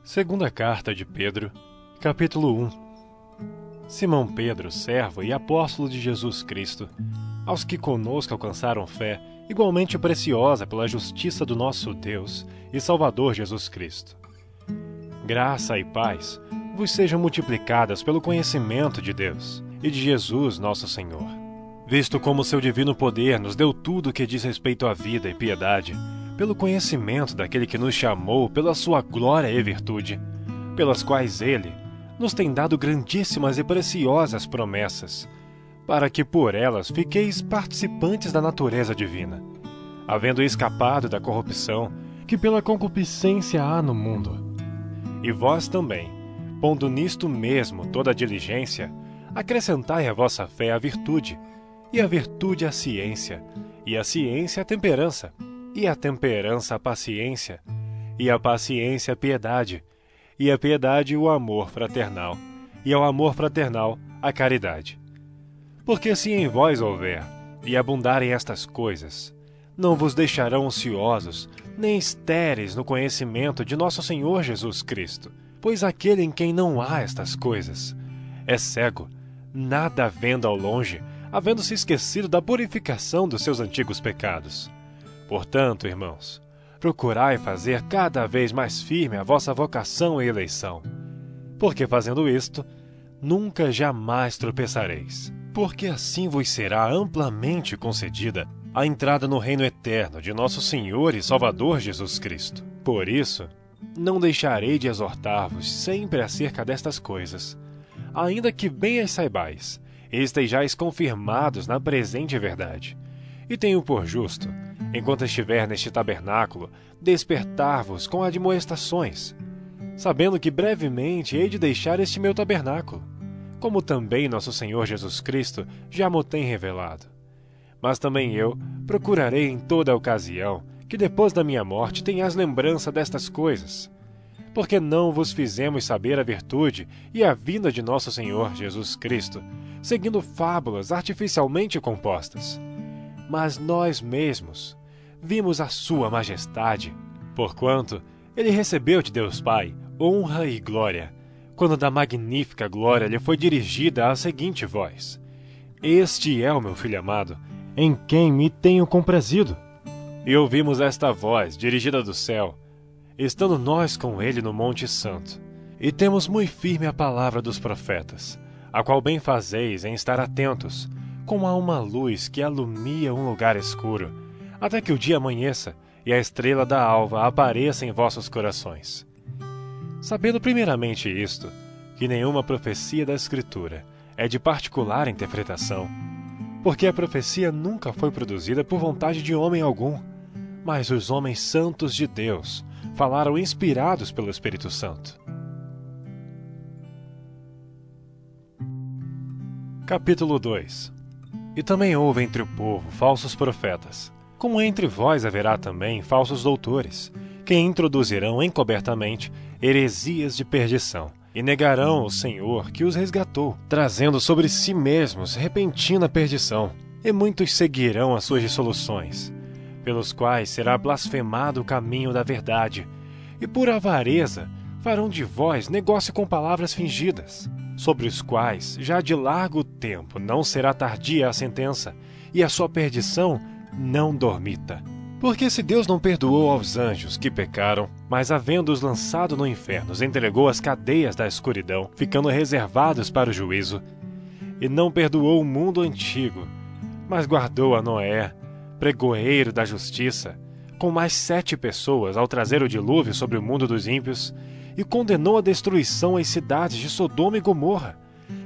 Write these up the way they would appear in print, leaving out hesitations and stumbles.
Segunda carta de Pedro, capítulo 1. Simão Pedro, servo e apóstolo de Jesus Cristo, aos que conosco alcançaram fé, igualmente preciosa pela justiça do nosso Deus e Salvador Jesus Cristo. Graça e paz vos sejam multiplicadas pelo conhecimento de Deus e de Jesus nosso Senhor, visto como seu divino poder nos deu tudo o que diz respeito à vida e piedade, pelo conhecimento daquele que nos chamou pela sua glória e virtude, pelas quais ele nos tem dado grandíssimas e preciosas promessas, para que por elas fiqueis participantes da natureza divina, havendo escapado da corrupção que pela concupiscência há no mundo. E vós também, pondo nisto mesmo toda a diligência, acrescentai à vossa fé a virtude, e a virtude a ciência, e a ciência a temperança, e a temperança a paciência, e a paciência a piedade, e a piedade o amor fraternal, e ao amor fraternal a caridade. Porque se em vós houver, e abundarem estas coisas, não vos deixarão ociosos, nem estéreis no conhecimento de nosso Senhor Jesus Cristo, pois aquele em quem não há estas coisas é cego, nada vendo ao longe, havendo-se esquecido da purificação dos seus antigos pecados. Portanto, irmãos, procurai fazer cada vez mais firme a vossa vocação e eleição, porque fazendo isto, nunca jamais tropeçareis, porque assim vos será amplamente concedida a entrada no reino eterno de nosso Senhor e Salvador Jesus Cristo. Por isso, não deixarei de exortar-vos sempre acerca destas coisas, ainda que bem as saibais, e estejais confirmados na presente verdade. E tenho por justo, enquanto estiver neste tabernáculo, despertar-vos com admoestações, sabendo que brevemente hei de deixar este meu tabernáculo, como também nosso Senhor Jesus Cristo já mo tem revelado. Mas também eu procurarei em toda a ocasião que depois da minha morte tenhais lembrança destas coisas, porque não vos fizemos saber a virtude e a vinda de nosso Senhor Jesus Cristo, seguindo fábulas artificialmente compostas, mas nós mesmos vimos a sua majestade, porquanto ele recebeu de Deus Pai honra e glória, quando da magnífica glória lhe foi dirigida a seguinte voz: Este é o meu Filho amado, em quem me tenho comprazido. E ouvimos esta voz dirigida do céu, estando nós com ele no Monte Santo, e temos muito firme a palavra dos profetas, a qual bem fazeis em estar atentos, como a uma luz que alumia um lugar escuro, até que o dia amanheça e a estrela da alva apareça em vossos corações. Sabendo primeiramente isto, que nenhuma profecia da Escritura é de particular interpretação, porque a profecia nunca foi produzida por vontade de homem algum, mas os homens santos de Deus falaram inspirados pelo Espírito Santo. Capítulo 2. E também houve entre o povo falsos profetas, como entre vós haverá também falsos doutores, que introduzirão encobertamente heresias de perdição, e negarão o Senhor que os resgatou, trazendo sobre si mesmos repentina perdição. E muitos seguirão as suas dissoluções, pelos quais será blasfemado o caminho da verdade, e por avareza farão de vós negócio com palavras fingidas, sobre os quais já de largo tempo não será tardia a sentença, e a sua perdição não dormita. Porque se Deus não perdoou aos anjos que pecaram, mas havendo-os lançado no inferno, os entregou às cadeias da escuridão, ficando reservados para o juízo, e não perdoou o mundo antigo, mas guardou a Noé, pregoeiro da justiça, com mais 7 pessoas ao trazer o dilúvio sobre o mundo dos ímpios, e condenou à destruição as cidades de Sodoma e Gomorra,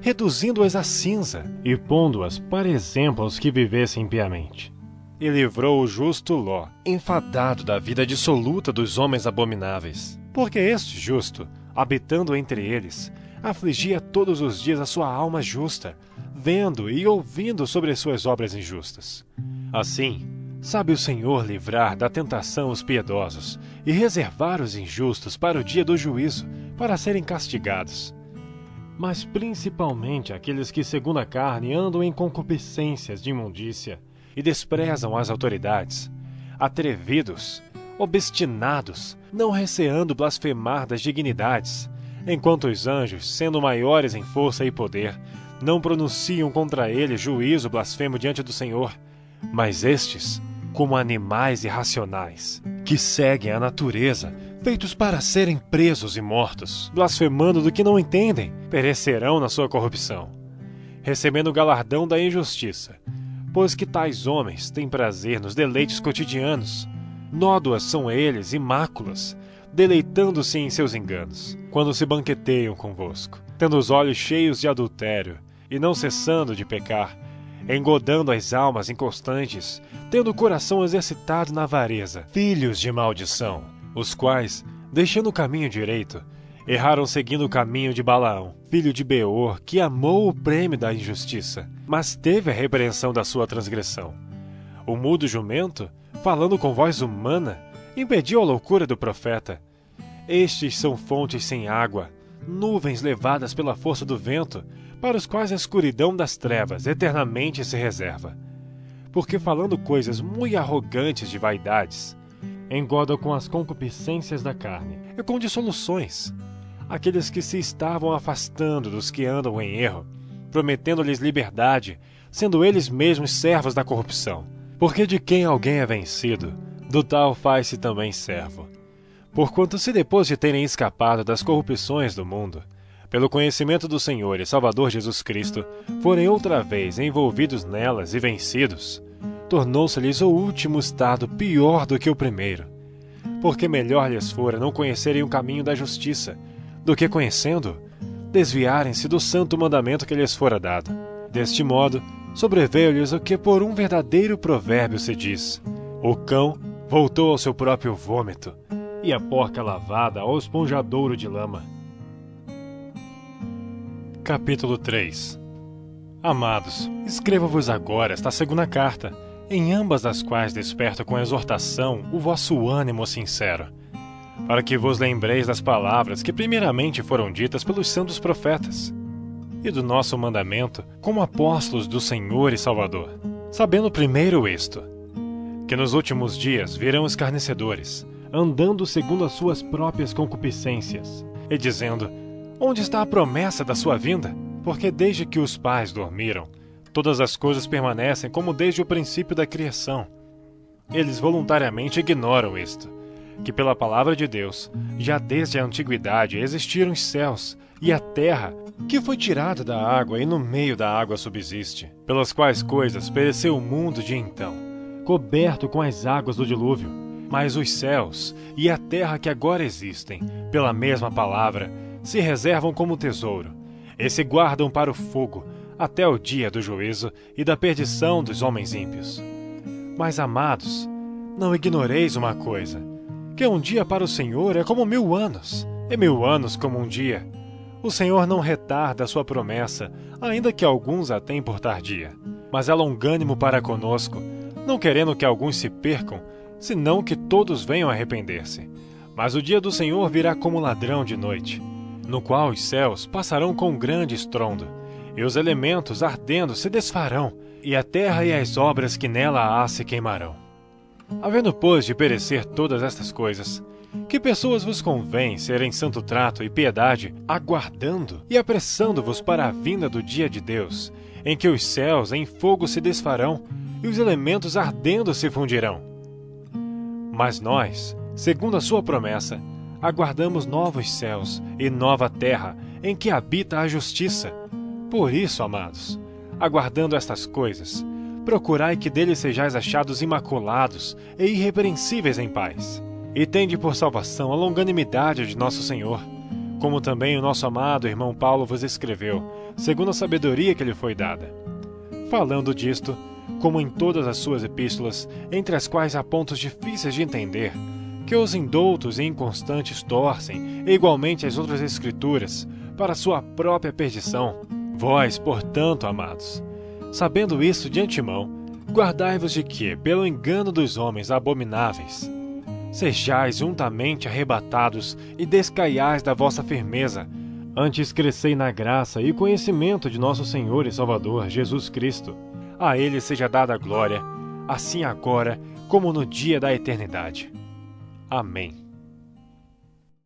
reduzindo-as a cinza e pondo-as para exemplo aos que vivessem impiamente. E livrou o justo Ló, enfadado da vida dissoluta dos homens abomináveis, porque este justo, habitando entre eles, afligia todos os dias a sua alma justa, vendo e ouvindo sobre as suas obras injustas. Assim, sabe o Senhor livrar da tentação os piedosos e reservar os injustos para o dia do juízo, para serem castigados. Mas principalmente aqueles que segundo a carne andam em concupiscências de imundícia e desprezam as autoridades, atrevidos, obstinados, não receando blasfemar das dignidades, enquanto os anjos, sendo maiores em força e poder, não pronunciam contra ele juízo blasfemo diante do Senhor, mas estes, como animais irracionais, que seguem a natureza, feitos para serem presos e mortos, blasfemando do que não entendem, perecerão na sua corrupção, recebendo o galardão da injustiça, pois que tais homens têm prazer nos deleites cotidianos. Nódoas são eles e máculas, deleitando-se em seus enganos, quando se banqueteiam convosco, tendo os olhos cheios de adultério, e não cessando de pecar, engodando as almas inconstantes, tendo o coração exercitado na avareza, filhos de maldição, os quais, deixando o caminho direito, erraram seguindo o caminho de Balaão, filho de Beor, que amou o prêmio da injustiça, mas teve a repreensão da sua transgressão. O mudo jumento, falando com voz humana, impediu a loucura do profeta. Estes são fontes sem água, nuvens levadas pela força do vento, para os quais a escuridão das trevas eternamente se reserva. Porque falando coisas muito arrogantes de vaidades, engodam com as concupiscências da carne e com dissoluções aqueles que se estavam afastando dos que andam em erro, prometendo-lhes liberdade, sendo eles mesmos servos da corrupção. Porque de quem alguém é vencido, do tal faz-se também servo. Porquanto se depois de terem escapado das corrupções do mundo, pelo conhecimento do Senhor e Salvador Jesus Cristo, forem outra vez envolvidos nelas e vencidos, tornou-se-lhes o último estado pior do que o primeiro. Porque melhor lhes fora não conhecerem o caminho da justiça, do que conhecendo, desviarem-se do santo mandamento que lhes fora dado. Deste modo, sobreveio-lhes o que por um verdadeiro provérbio se diz: o cão voltou ao seu próprio vômito, e a porca lavada ao esponjadouro de lama. Capítulo 3. Amados, escrevo-vos agora esta segunda carta, em ambas as quais desperto com exortação o vosso ânimo sincero, para que vos lembreis das palavras que primeiramente foram ditas pelos santos profetas, e do nosso mandamento como apóstolos do Senhor e Salvador, sabendo primeiro isto, que nos últimos dias virão escarnecedores, andando segundo as suas próprias concupiscências, e dizendo: onde está a promessa da sua vinda? Porque desde que os pais dormiram, todas as coisas permanecem como desde o princípio da criação. Eles voluntariamente ignoram isto, que pela palavra de Deus, já desde a antiguidade existiram os céus e a terra, que foi tirada da água e no meio da água subsiste, pelas quais coisas pereceu o mundo de então, coberto com as águas do dilúvio. Mas os céus e a terra que agora existem, pela mesma palavra, se reservam como tesouro, e se guardam para o fogo, até o dia do juízo e da perdição dos homens ímpios. Mas, amados, não ignoreis uma coisa, que um dia para o Senhor é como 1000 anos, e 1000 anos como um dia. O Senhor não retarda a sua promessa, ainda que alguns a tenham por tardia, mas é longânimo para conosco, não querendo que alguns se percam, senão que todos venham a arrepender-se. Mas o dia do Senhor virá como ladrão de noite, no qual os céus passarão com grande estrondo, e os elementos ardendo se desfarão, e a terra e as obras que nela há se queimarão. Havendo, pois, de perecer todas estas coisas, que pessoas vos convém serem santo trato e piedade, aguardando e apressando-vos para a vinda do dia de Deus, em que os céus em fogo se desfarão, e os elementos ardendo se fundirão. Mas nós, segundo a sua promessa, aguardamos novos céus e nova terra, em que habita a justiça. Por isso, amados, aguardando estas coisas, procurai que dele sejais achados imaculados e irrepreensíveis em paz. E tende por salvação a longanimidade de nosso Senhor, como também o nosso amado irmão Paulo vos escreveu, segundo a sabedoria que lhe foi dada. Falando disto, como em todas as suas epístolas, entre as quais há pontos difíceis de entender, que os indoutos e inconstantes torcem, e igualmente as outras escrituras, para sua própria perdição. Vós, portanto, amados, sabendo isso de antemão, guardai-vos de que, pelo engano dos homens abomináveis, sejais juntamente arrebatados e descaiais da vossa firmeza. Antes crescei na graça e conhecimento de nosso Senhor e Salvador, Jesus Cristo. A Ele seja dada a glória, assim agora como no dia da eternidade. Amém.